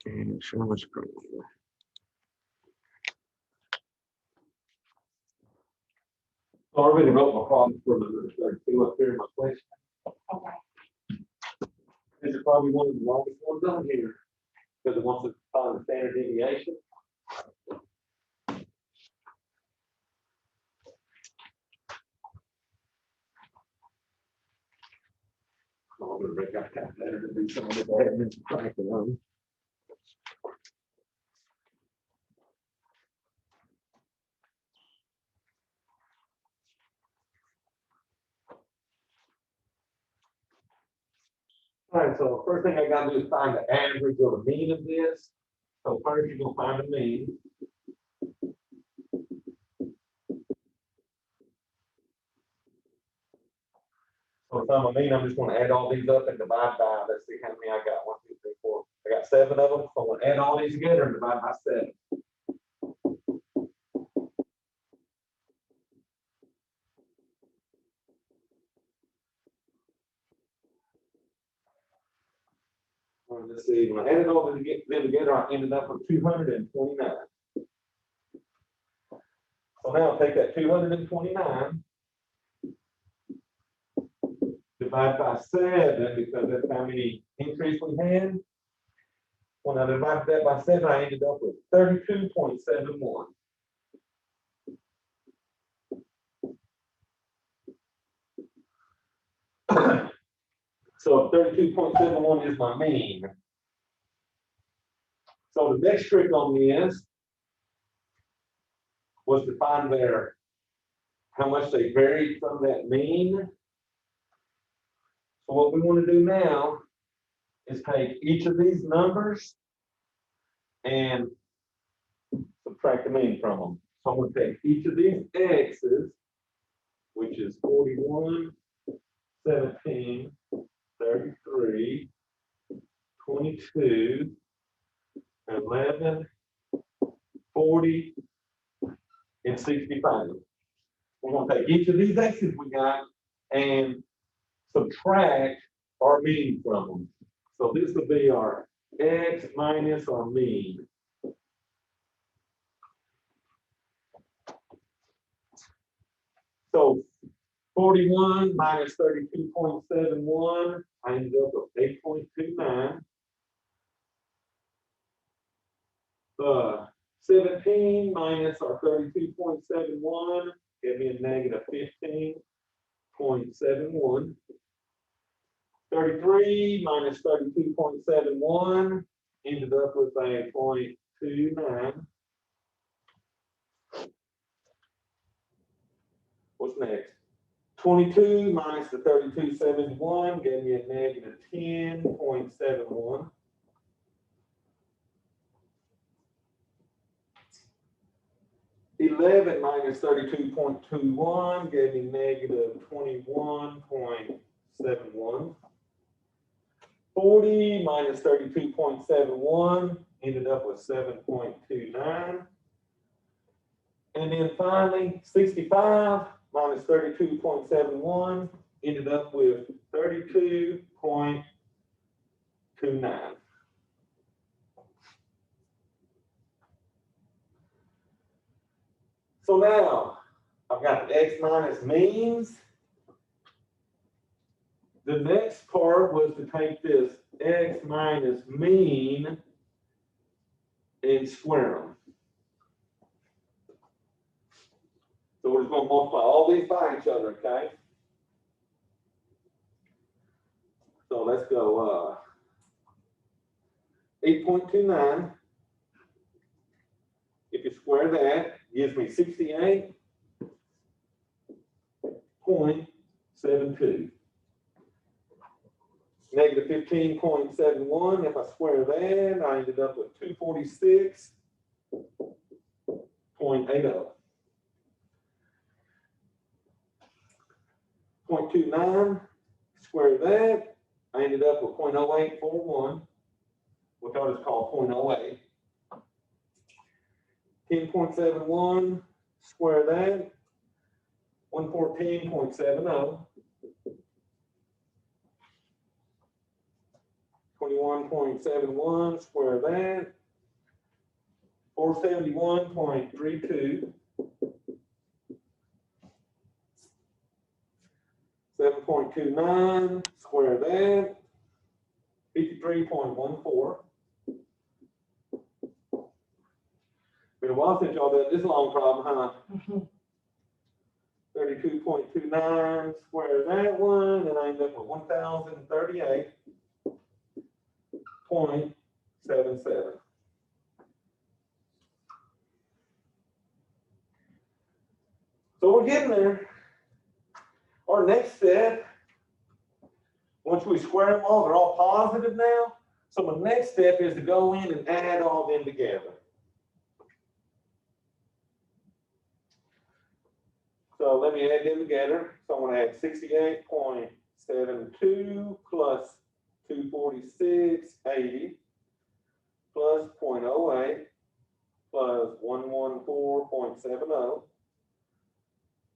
And show my screen. I already wrote my problem for the 32 up here in my question. Okay. This is probably one of the longest ones on here, because it wants to find the standard deviation. Oh, I'm gonna break out that better to do some of the admin cracking on. All right, so first thing I gotta do is find the average or the mean of this. So first you're gonna find the mean. So if I'm a mean, I'm just gonna add all these up and divide by, let's see how many I got, 1, 2, 3, 4. I got 7 of them, so I'm gonna add all these together and divide by 7. Let's see, when I added all them together, I ended up with 229. So now I'll take that 229, divide by 7, because that's how many increase we had. When I divided that by 7, I ended up with 32.71. So 32.71 is my mean. So the next trick on this was to find how much they varied from that mean. So what we want to do now is take each of these numbers and subtract the mean from them. So I'm going to take each of these x's, which is 41, 17, 33, 22, 11, 40, and 65. We're going to take each of these x's we got and subtract our mean from them. So this will be our x minus our mean. So 41 minus 32.71, I ended up with 8.29. 17 minus our 32.71 gave me a negative 15.71. 33 minus 32.71 ended up with a 0.29. What's next? 22 minus the 32.71 gave me a negative 10.71. 11 minus 32.21 gave me negative 21.71. 40 minus 32.71 ended up with 7.29. And then finally, 65 minus 32.71 ended up with 32.29. So now I've got the x minus means. The next part was to take this x minus mean and square them. So we're just going to multiply all these by each other, okay? So let's go 8.29. If you square that, gives me 68.72. Negative 15.71. If I square that, I ended up with 246.80. 0.29, square that, I ended up with 0.0841, which I'll just call 0.08. 10.71, square that, 114.70. 21.71, square that. 471.32. 7.29, square that. 53.14. Been a while since y'all did this long problem, huh? 32.29, square that one, and I end up with 1,038.77. So we're getting there. Our next step, once we square them all, they're all positive now. So the next step is to go in and add all them together. So let me add them together. So I'm going to add 68.72 plus 246.80 plus 0.08 plus 114.70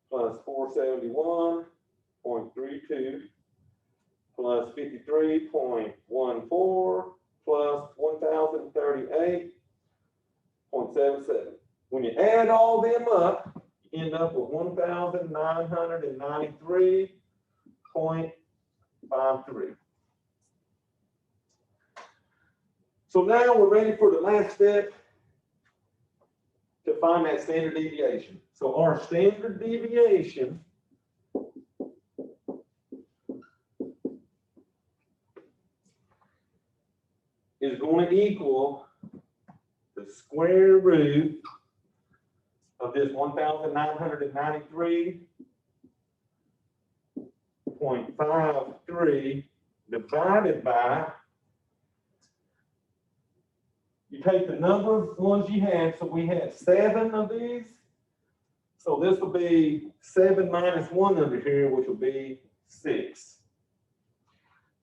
plus 471.32 plus 53.14 plus 1,038.77. When you add all them up, you end up with 1,993.53. So now we're ready for the last step to find that standard deviation. So our standard deviation is going to equal the square root of this 1,993.53 divided by, you take the number of ones you had, so we had 7 of these. So this will be 7 minus 1 under here, which will be 6.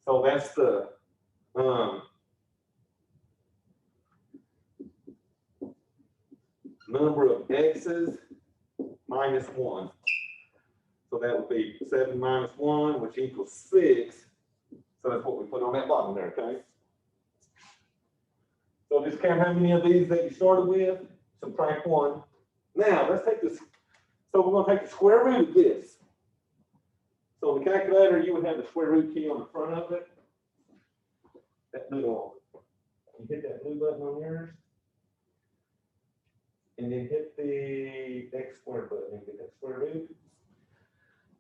So that's the number of x's minus 1. So that would be 7 minus 1, which equals 6. So that's what we put on that bottom there, okay? So just count how many of these that you started with, subtract 1. Now, let's take this. So we're going to take the square root of this. So in the calculator, you would have the square root key on the front of it. That little, you hit that blue button on yours. And then hit the x squared button and get that square root.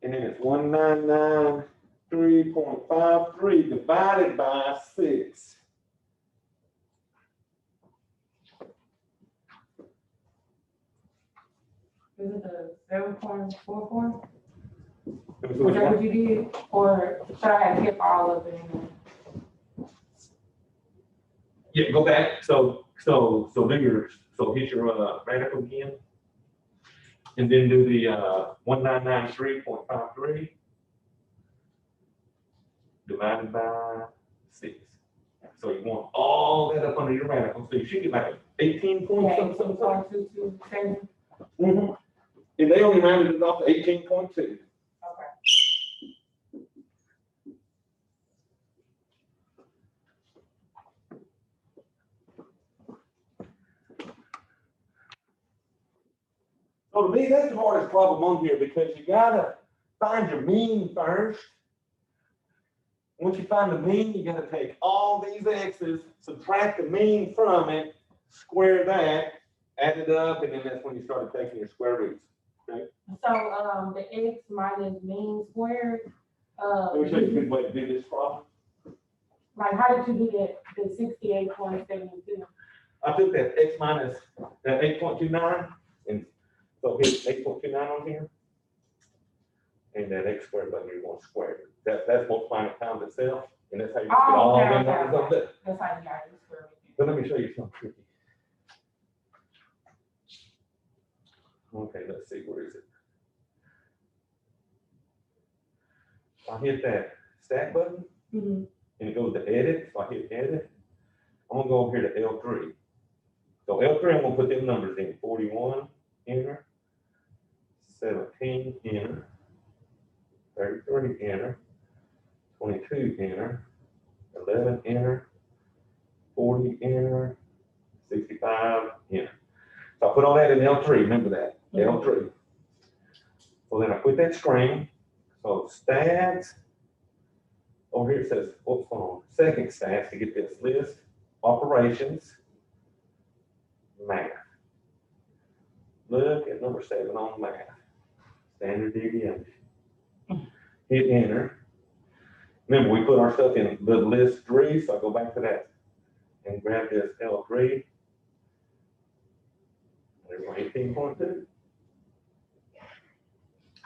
And then it's 1,993.53 divided by 6. Is it the 7.44? Is that Which one? what you did? Or should I have kept all of it in there? Yeah, go back. So do your, so hit your radical again. And then do the 1,993.53 divided by 6. So you want all that up under your radical. So you should get like 18 point something. 18.227. Mm-hmm. And they only rounded it off to 18.2. Okay. So to me, that's the hardest problem on here because you gotta find your mean first. Once you find the mean, you gotta take all these x's, subtract the mean from it, square that, add it up, and then that's when you start taking your square roots. Okay? So, the x minus mean squared, Let me show you a good way to do this problem. like, how did you do that, the 68.72? I took that x minus that 8.29 and so hit 8.29 on here. And that x squared button, you're going to square it. That's multiplying it times itself, and that's how you get all okay, them okay, numbers up there. That's how you got it squared. But let me show you something tricky. Okay, let's see, where is it? I hit that stack button, Mm-hmm. and it goes to edit, so I hit edit. I'm gonna go over here to L3. So L3, I'm gonna put them numbers in, 41, enter, 17, enter, 33, enter, 22, enter, 11, enter, 40, enter, 65, enter. So I put all that in L3, remember that, L3. So then I put that screen, so stats, over here it says, what's going on? Second stats to get this list, operations, math. Look at number 7 on math, standard deviation. Hit enter. Remember, we put our stuff in the list 3, so I go back to that and grab this L3. There's my 18.2.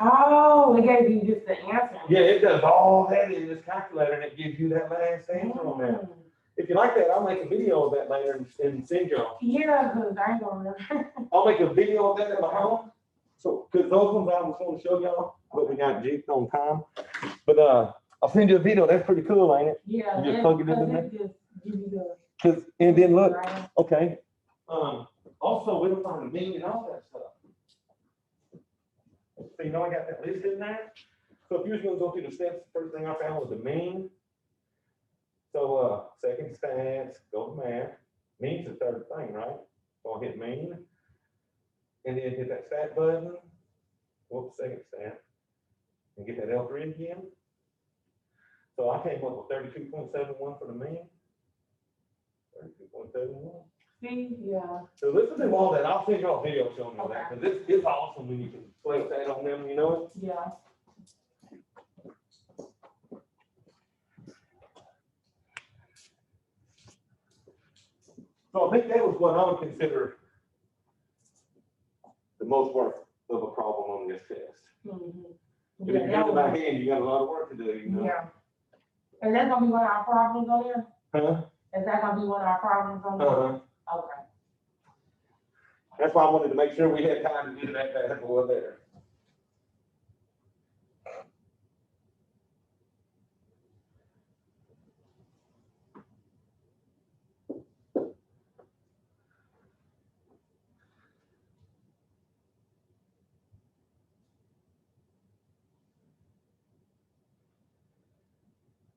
Oh, it gave you just the answer. Yeah, it does all that in this calculator, and it gives you that last answer on there. If you like that, I'll make a video of that later and send you all. Yeah, because I ain't gonna remember. I'll make a video of that at my home. So, because those ones I was going to show y'all, but we got juked on time. But I'll send you a video. That's pretty cool, ain't it? Yeah. You just plug it in there. Just give you the. Cause, and then look, okay. Also, we don't find the mean and all that stuff. So you know I got that list in there. So if you was gonna go through the steps, the first thing I found was the mean. So second stats, go to math. Mean's the third thing, right? So I'll hit mean. And then hit that stat button. Whoops, second stat. And get that L3 again. So I came up with 32.71 for the mean. 32.71. See, yeah. So listen to all that. I'll send you a video showing you that, because it's awesome when you can play with that on them, you know? Yeah. So I think that was what I would consider the most work of a problem on this test. Mm-hmm. If you're doing it by hand, you got a lot of work to do, you know? Yeah. Is that gonna be one of our problems on there? Huh? Is that gonna be one of our problems on there? Uh-huh. Okay. That's why I wanted to make sure we had time to do that bad boy there.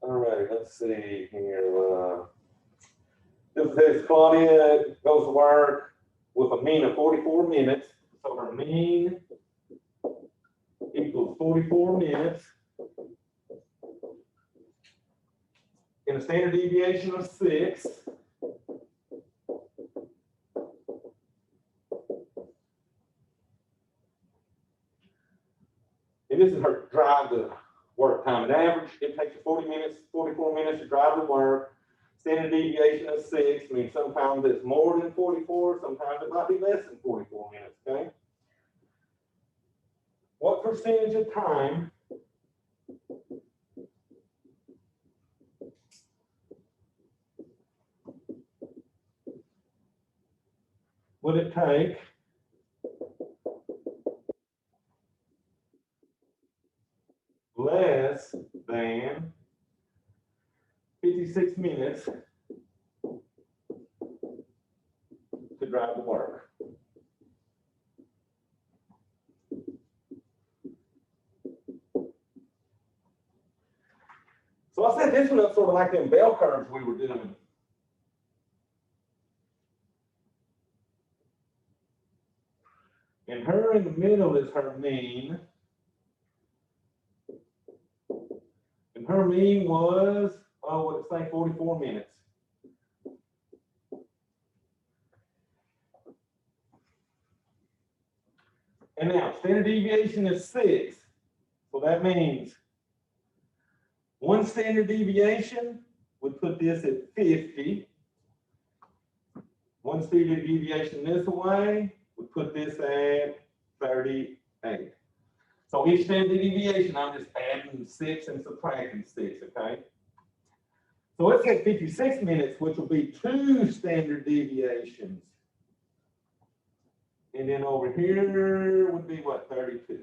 All right, let's see here. This says Claudia goes to work with a mean of 44 minutes. So her mean equals 44 minutes. In a standard deviation of 6. And this is her drive to work time. An average, it takes you 40 minutes, 44 minutes to drive to work. Standard deviation of 6 means sometimes it's more than 44, sometimes it might be less than 44 minutes, okay? What percentage of time would it take less than 56 minutes to drive to work? So I set this one up sort of like them bell curves we were doing. And her in the middle is her mean. And her mean was, oh, what did it say, 44 minutes. And now, standard deviation is 6. So that means one standard deviation would put this at 50. One standard deviation this way would put this at 38. So each standard deviation, I'm just adding 6 and subtracting 6, okay? So let's say 56 minutes, which will be 2 standard deviations. And then over here would be what, 32.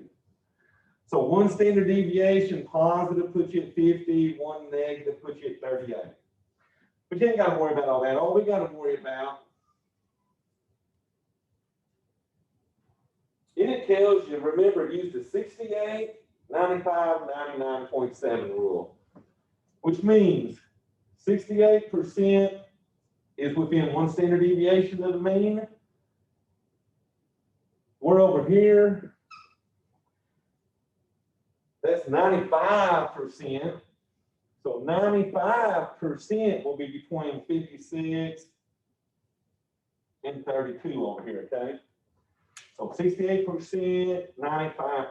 So one standard deviation positive puts you at 50, one negative puts you at 38. But you ain't got to worry about all that. All we got to worry about, and it tells you, remember, use the 68, 95, 99.7 rule, which means 68% is within 1 standard deviation of the mean. We're over here. That's 95%. So 95% will be between 56 and 32 over here, okay? So 68%, 95.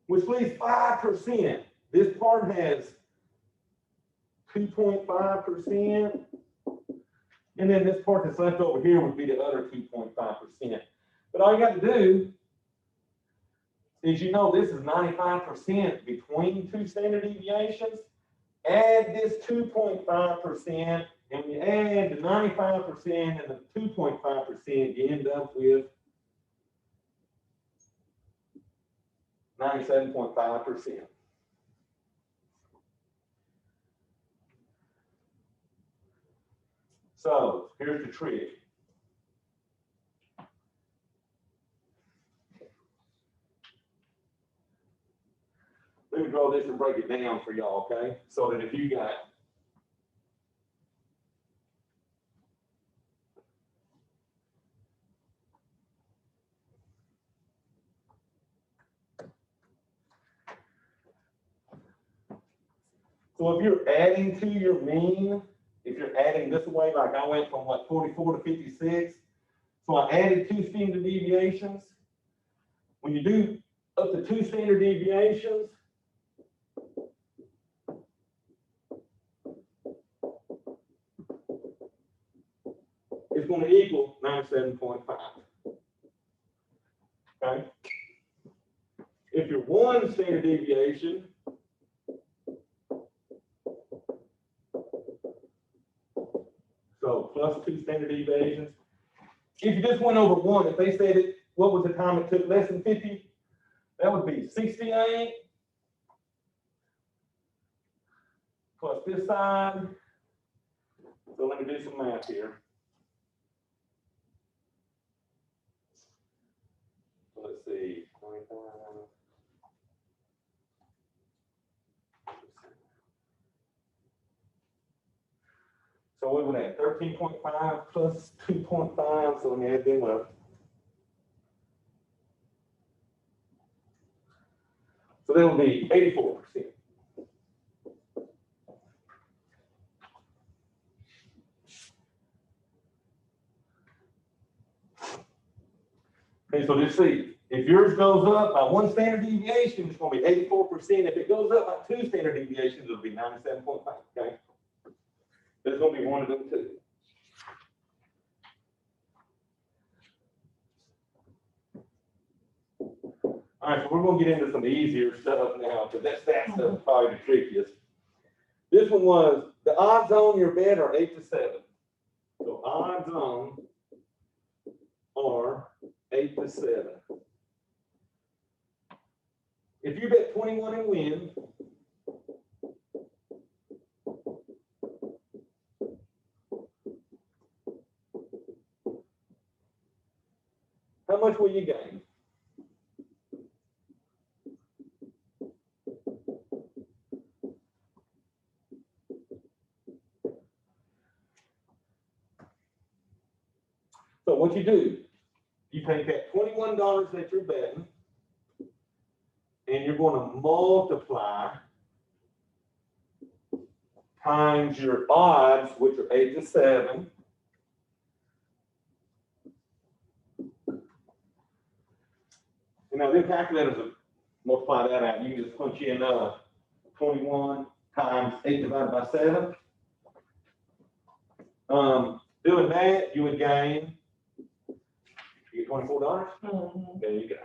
Which leaves 5%. This part has 2.5%. And then this part that's left over here would be the other 2.5%. But all you got to do is, you know, this is 95% between 2 standard deviations. Add this 2.5%, and when you add the 95% and the 2.5%, you end up with 97.5%. So here's the trick. Let me draw this and break it down for y'all, okay? So that if you got so if you're adding to your mean, if you're adding this way, like I went from what, 44 to 56, so I added 2 standard deviations. When you do up to 2 standard deviations, it's going to equal 97.5. Okay? If you're 1 standard deviation, so plus 2 standard deviations. If you just went over 1, if they said it, what was the time it took less than 50? That would be 68 plus this side. So let me do some math here. So let's see, 25. So we would add 13.5 plus 2.5, so let me add them up. So that would be 84%. Okay, so just see, if yours goes up by 1 standard deviation, it's going to be 84%. If it goes up by 2 standard deviations, it'll be 97.5, okay? There's going to be one of them too. All right, so we're going to get into some easier stuff now, because that stat stuff is probably the trickiest. This one was, the odds on your bet are 8 to 7. So odds on are 8 to 7. If you bet 21 and win, how much will you gain? So what you do, you take that $21 that you're betting, and you're going to multiply times your odds, which are 8 to 7. You know, them calculators will multiply that out. You can just punch in 21 times 8 divided by 7. Doing that, you would gain, you get $24. Mm-hmm. There you go.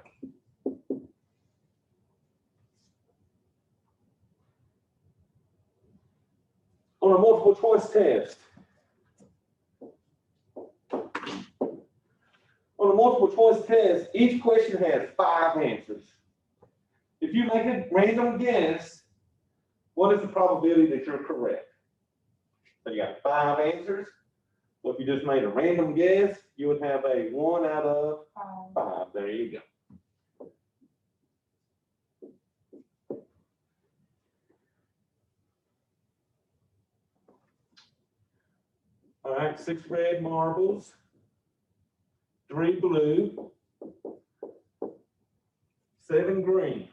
On a multiple choice test, on a multiple choice test, each question has 5 answers. If you make a random guess, what is the probability that you're correct? So you got 5 answers. So if you just made a random guess, you would have a 1 out of 5. There you go. All right, 6 red marbles, 3 blue, 7 green.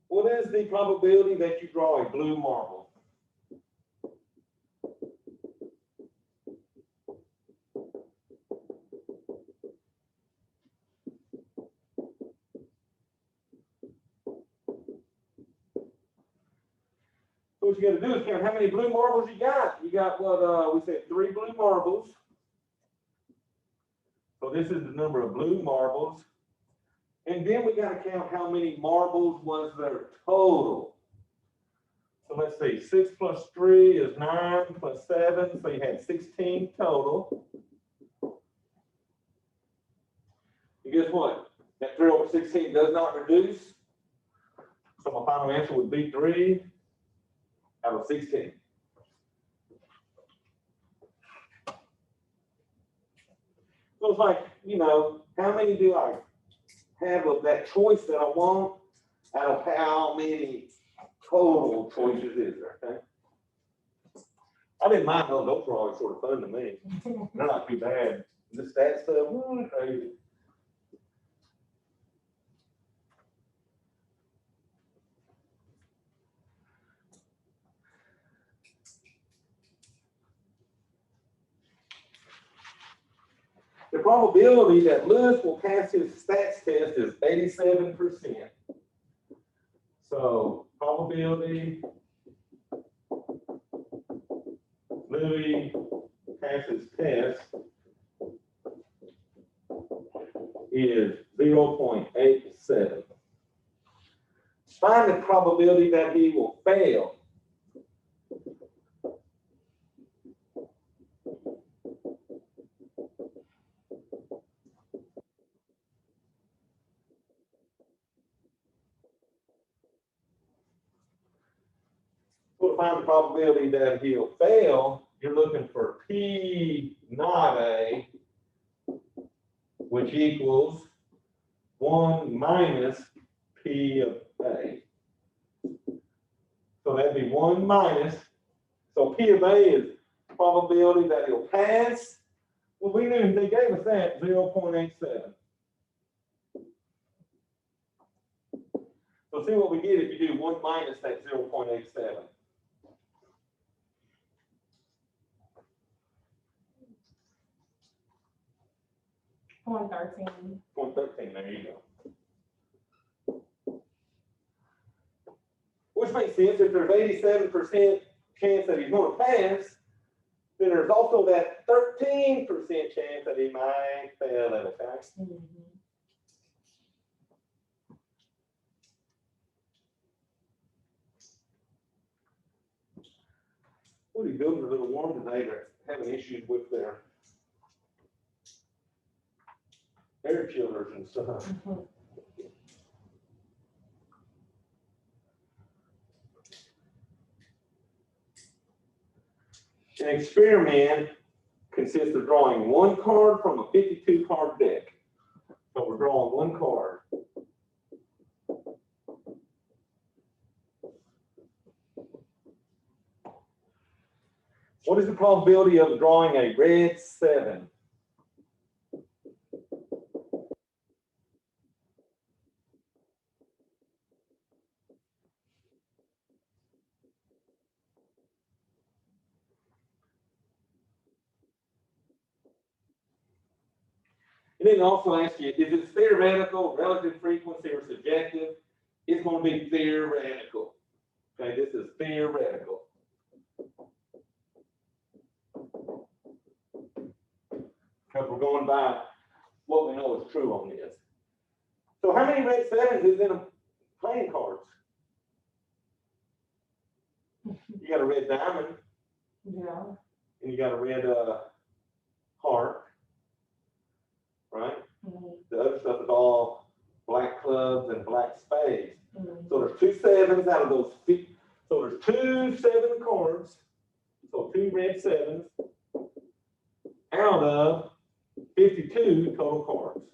What is the probability that you draw a blue marble? So what you got to do is count how many blue marbles you got. You got what we said, 3 blue marbles. So this is the number of blue marbles. And then we got to count how many marbles was there total. So let's see, 6 plus 3 is 9 plus 7, so you had 16 total. And guess what? That 3 over 16 does not reduce. So my final answer would be 3 out of 16. So it's like, you know, how many do I have of that choice that I want out of how many total choices is there, okay? I didn't mind those. Those were always sort of fun to me. They're not too bad. The stat stuff, crazy. The probability that Lewis will pass his stats test is 87%. So probability Louis passes test is 0.87. Find the probability that he will fail. To find the probability that he'll fail, you're looking for P not A, which equals 1 minus P of A. So that'd be 1 minus. So P of A is probability that he'll pass. Well, we knew they gave us that 0.87. So see what we get if you do 1 minus that 0.87. 0.13. 0.13, there you go. Which makes sense. If there's 87% chance that he's going to pass, then there's also that 13% chance that he might fail at a test. What are you building a little warm today? They're having issues with their air chillers and stuff. An experiment consists of drawing 1 card from a 52-card deck. So we're drawing 1 card. What is the probability of drawing a red 7? And then also ask you, is it theoretical, relative frequency, or subjective? It's going to be theoretical. Okay, this is theoretical. Because we're going by what we know is true on this. So how many red 7s is in a playing cards? You got a red diamond. Yeah. And you got a red heart. Right? The other stuff is all black clubs and black spades. So there's 2 7s out of those. So there's 2 7 cards. So 2 red 7s out of 52 total cards.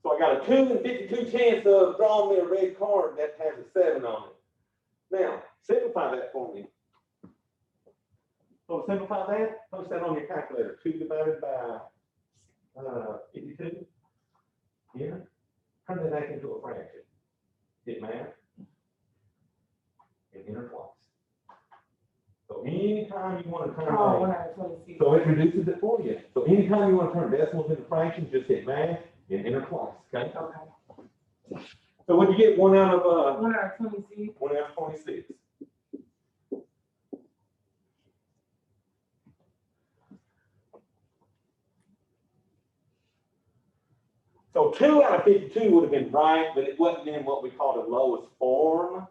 So I got a 2 in 52 chance of drawing me a red card that has a 7 on it. Now, simplify that for me. So to simplify that, post that on your calculator. 2 divided by 52. Yeah. Turn that back into a fraction. Hit math. And enter twice. So anytime you want to turn Oh, that, 126. so it reduces it for you. So anytime you want to turn decimals into fractions, just hit math and enter twice. Okay. Okay. So what you get? 1 out of 126. 1 out of 26. So 2 out of 52 would have been right, but it wasn't in what we call the lowest form.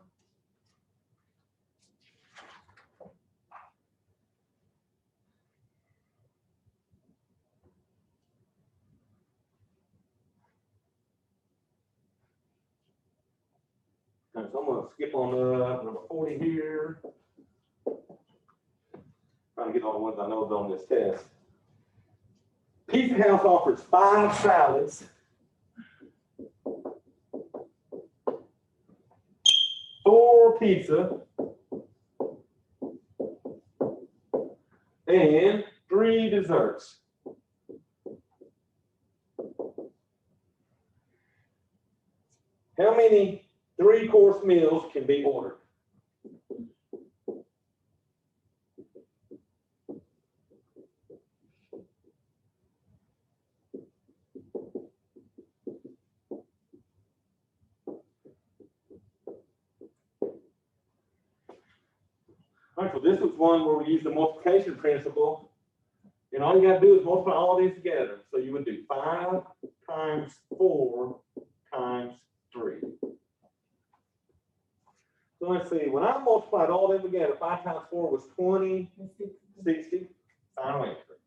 And so I'm going to skip on number 40 here. Trying to get all the ones I know is on this test. Pizza House offers 5 salads, 4 pizza, and 3 desserts. How many 3-course meals can be ordered? All right, so this was one where we used the multiplication principle. And all you got to do is multiply all these together. So you would do 5 times 4 times 3. So let's see, when I multiplied all them together, 5 times 4 was 20, 60, final answer.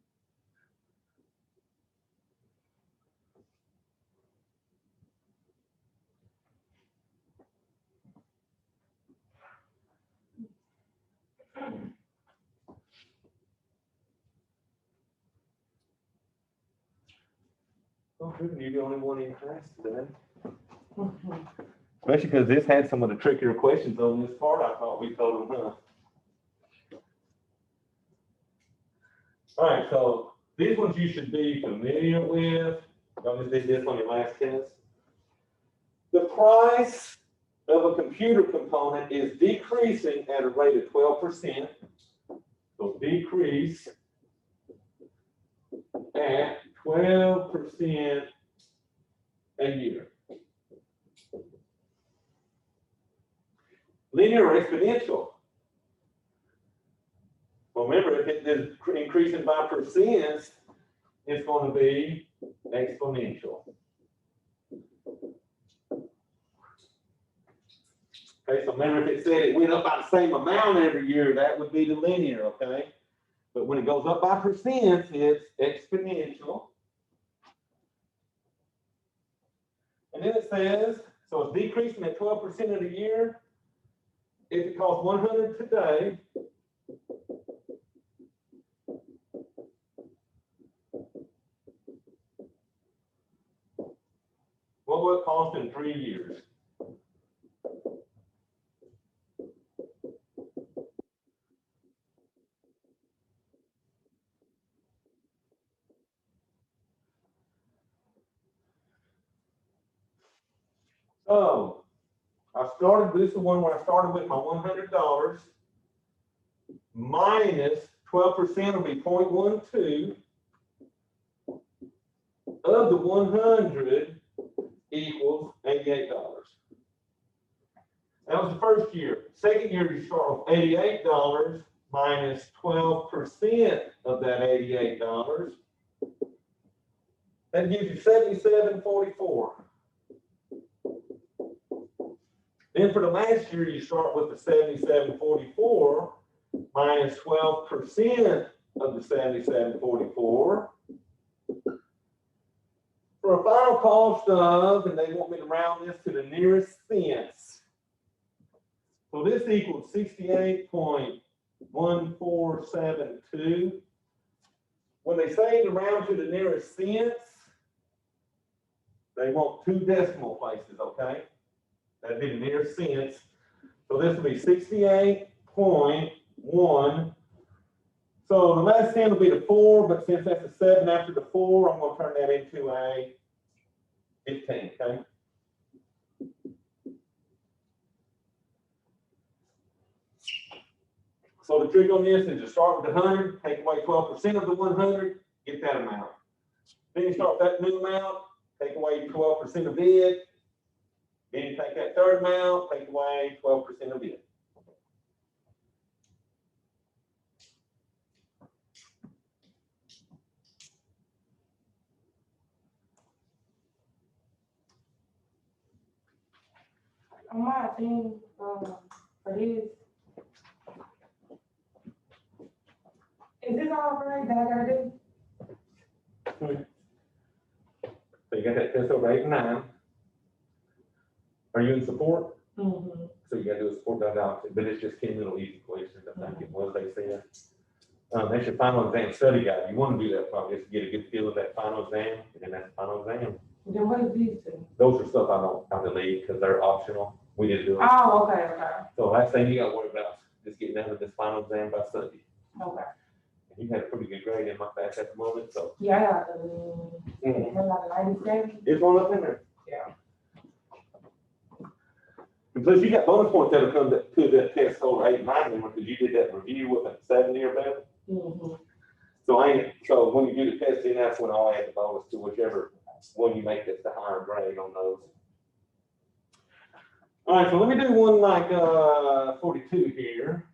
Oh, good, you're the only one in class today. Especially because this had some of the trickier questions on this part, I thought we told them, huh? All right, so these ones you should be familiar with. Y'all just did this on your last test. The price of a computer component is decreasing at a rate of 12%. So decrease at 12% a year. Linear or exponential? Well, remember, if it is increasing by percents, it's going to be exponential. Okay, so remember, if it said it went up by the same amount every year, that would be the linear, okay? But when it goes up by percents, it's exponential. And then it says, so it's decreasing at 12% of the year. If it costs 100 today, what will it cost in 3 years? So this is the one where I started with my $100 minus 12% will be 0.12 of the 100 equals $88. That was the first year. Second year, you start with $88 minus 12% of that $88. That gives you $77.44. Then for the last year, you start with the $77.44 minus 12% of the $77.44 for a final cost of, and they want me to round this to the nearest cents. So this equals 68.1472. When they say to round to the nearest cents, They want 2 decimal places, okay? That'd be the near cents. So this will be 68.1. So the last 10 will be the 4, but since that's a 7 after the 4, I'm gonna turn that into a 15, okay? So the trick on this is to start with the 100, take away 12% of the 100, get that amount. Then you start that new amount, take away 12% of it. Then you take that third amount, take away 12% of it. On my thing, for this. Is this all right that I gotta do? So you got that test over 8 and 9. Are you in support? Mm-hmm. So you gotta do a support dialysis, but it's just 10 little easy questions, I think it was, they said. That's your final exam study guide. You wanna do that probably just to get a good feel of that final exam, and then that's the final exam. Then what is these two? Those are stuff I don't delete because they're optional. We didn't do them. Oh, okay. So last thing you gotta worry about is just getting out of this final exam by Sunday. Okay. And you had a pretty good grade in my class at the moment, so. Yeah, I got Mhm. like a 97. There's one up in there. Yeah. And plus you got bonus points that'll come to that test over 8 and 9 because you did that review with a 70 or better. Mm-hmm. So when you do the testing, that's when I'll add the bonus to whichever one you make that's the higher grade on those. All right, so let me do one like 42 here.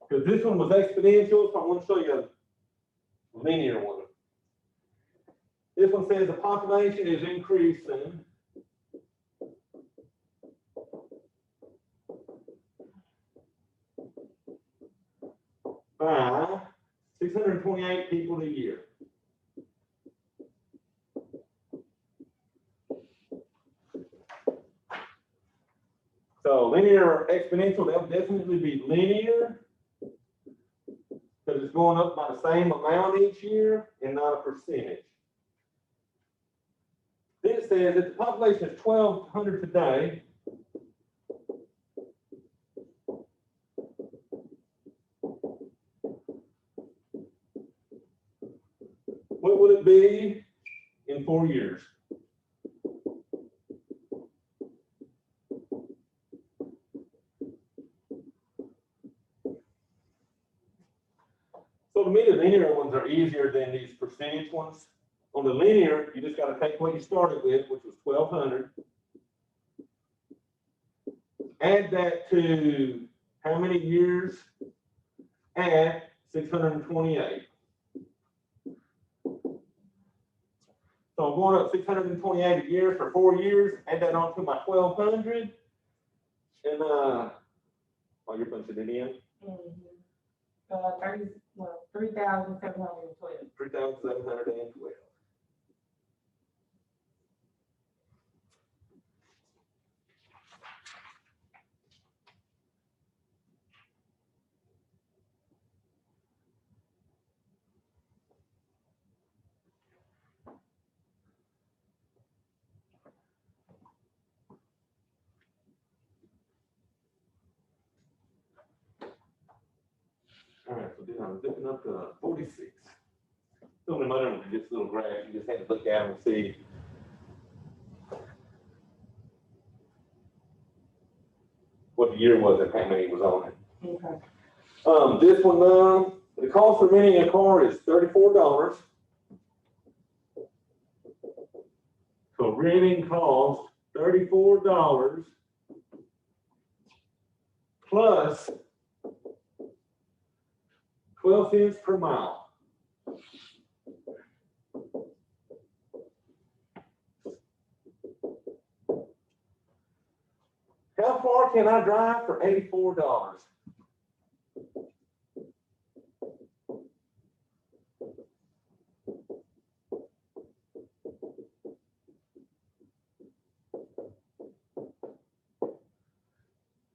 Because this one was exponential, so I want to show you a linear one. This one says the population is increasing by 628 people a year. So linear or exponential, they'll definitely be linear because it's going up by the same amount each year and not a percentage. Then it says that the population is 1,200 today. What would it be in 4 years? So to me, the linear ones are easier than these percentage ones. On the linear, you just got to take what you started with, which was 1,200. Add that to how many years? Add 628. So I'm going up 628 a year for 4 years. Add that on to my 1,200. And you're punching it in. Mm-hmm. 3,712. 3,712. All right, so then I'm zipping up to 46. So in my own, this little graph, you just have to look at them and see. What the year was and how many was on it. Okay. This one, the cost for renting a car is $34. So renting costs $34 plus 12 cents per mile. How far can I drive for $84?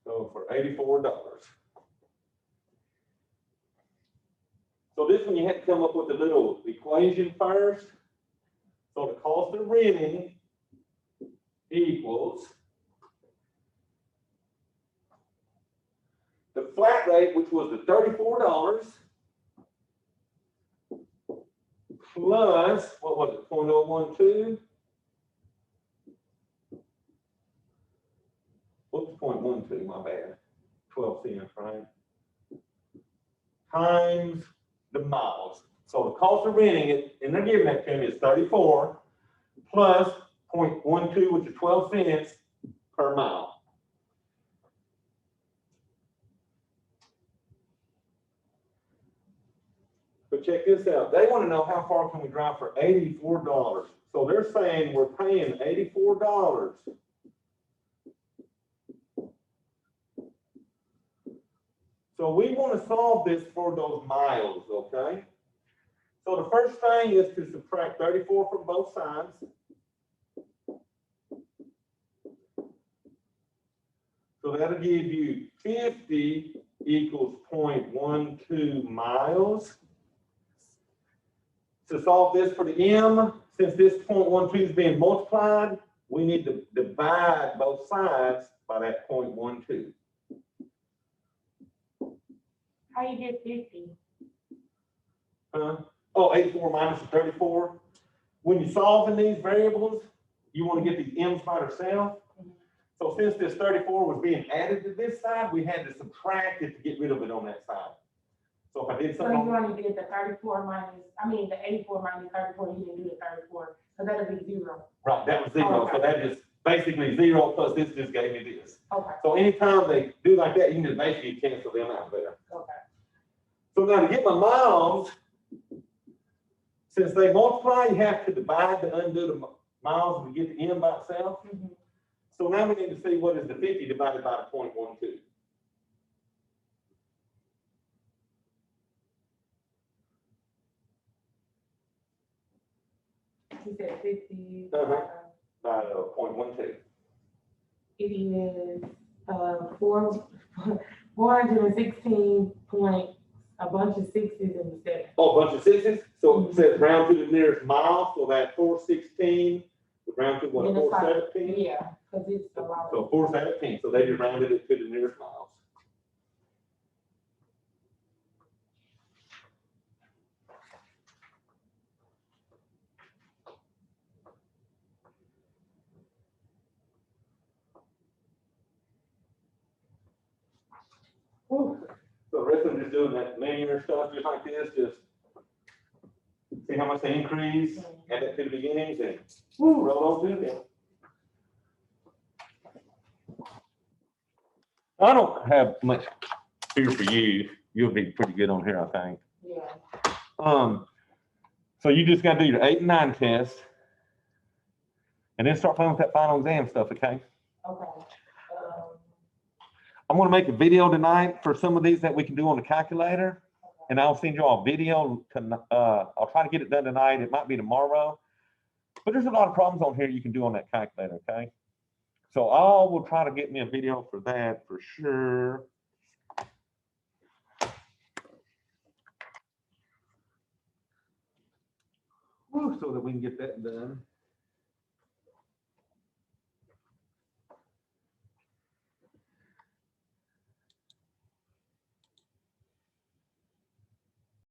So for $84. So this one you have to come up with a little equation first. So the cost of of renting equals the flat rate, which was the $34, plus, what was it, 0.012? Whoops, 0.12, my bad. 12 cents, right? Times the miles. So the cost of renting it, and they're giving that to me, is 34 plus 0.12, which is 12 cents per mile. But check this out. They want to know how far can we drive for $84. So they're saying we're paying $84. So we want to solve this for those miles, okay? So the first thing is to subtract 34 from both sides. So that'll give you 50 equals 0.12 miles. To solve this for the m, since this 0.12 is being multiplied, we need to divide both sides by that 0.12. How you get 50? Oh, 84 minus the 34. When you're solving these variables, you want to get these m's by themselves. So since this 34 was being added to this side, we had to subtract it to get rid of it on that side. So if I did So something you on, only did the 34 minus, I mean, the 84 minus 34, you didn't do the 34, so that'll be 0. right, that was 0. Okay. So that is basically 0 plus this just gave me this. Okay, So anytime they do like that, you can just basically cancel them out there. okay. So now to get my miles, since they multiply, you have to divide to undo the miles to get the m by itself. Mhm. So now we need to see what is the 50 divided by the 0.12. You said 50. Uh-huh. By 0.12. It is, 416 point, a bunch of sixes and a 7. Oh, a bunch of sixes. So it says round to the nearest mile. So that 416 would round to what, Then it's like- 417? Yeah, because it's a lot. So 417. So they just rounded it to the nearest miles. Whew. So the rest of them just doing that linear stuff just like this, just see how much they increase, add that to the beginnings, and roll on to the end. I don't have much fear for you. You'll be pretty good on here, I think. Yeah. So you just gotta do your 8 and 9 test, and then start playing with that final exam stuff, okay? Okay. I'm gonna make a video tonight for some of these that we can do on the calculator, and I'll send you all a video. I'll try to get it done tonight. It might be tomorrow, but there's a lot of problems on here you can do on that calculator, okay? So I will try to get me a video for that for sure. Whew, so that we can get that done.